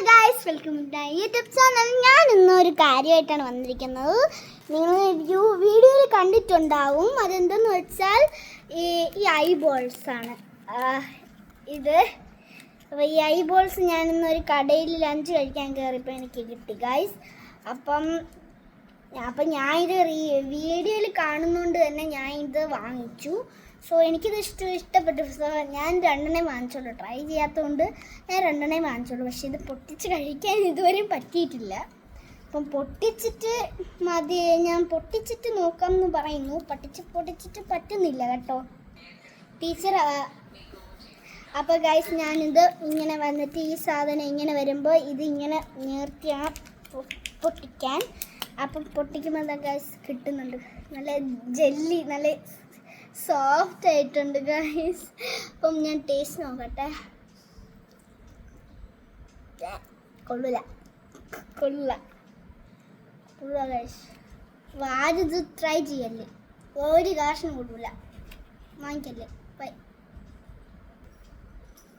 Guys, welcome to YouTube channel. ഞാൻ ഇന്നൊരു കാര്യമായിട്ടാണ് വന്നിരിക്കുന്നത്. നിങ്ങൾ വീഡിയോയിൽ കണ്ടിട്ടുണ്ടാവും. അതെന്തെന്ന് വെച്ചാൽ ഈ ഐബോൾസ് ആണ്. ഇത് അപ്പോൾ ഈ ഐബോൾസ് ഞാൻ ഇന്നൊരു കടയിൽ ലഞ്ച് കഴിക്കാൻ കയറിയപ്പോൾ എനിക്ക് കിട്ടി ഗൈസ്. അപ്പം ഞാൻ ഇത് വീഡിയോയിൽ കാണുന്നതുകൊണ്ട് തന്നെ ഞാൻ ഇത് വാങ്ങിച്ചു. സോ എനിക്കിത് ഇഷ്ടപ്പെട്ടു. സോ ഞാൻ രണ്ടെണ്ണേ വാങ്ങിച്ചോളൂ. ട്രൈ ചെയ്യാത്തതുകൊണ്ട് ഞാൻ രണ്ടെണ്ണേ വാങ്ങിച്ചോളൂ. പക്ഷേ ഇത് പൊട്ടിച്ച് കഴിക്കാൻ ഇതുവരെയും പറ്റിയിട്ടില്ല. അപ്പം പൊട്ടിച്ചിട്ട് മതി, ഞാൻ പൊട്ടിച്ചിട്ട് നോക്കാമെന്ന് പറയുന്നു. പൊട്ടിച്ചിട്ട് പറ്റുന്നില്ല കേട്ടോ ടീച്ചർ. അപ്പോൾ ഗൈസ്, ഞാനിത് ഇങ്ങനെ വന്നിട്ട് ഈ സാധനം ഇങ്ങനെ വരുമ്പോൾ ഇത് ഇങ്ങനെ നേർത്തിയാണ് പൊട്ടിക്കാൻ. അപ്പം പൊട്ടിക്കുമ്പോൾ ഗൈസ് കിട്ടുന്നുണ്ട്. നല്ല ജെല്ലി, നല്ല സോഫ്റ്റ് ആയിട്ടുണ്ട് ഗൈസ്. അപ്പം ഞാൻ ടേസ്റ്റ് നോക്കട്ടെ. കൊള്ളില്ല ഗൈസ്. ആരും ഇത് ട്രൈ ചെയ്യല്ലേ, ഒരു കാശിനും കൊള്ളില്ല. വാങ്ങിക്കല്ലേ. ബൈ.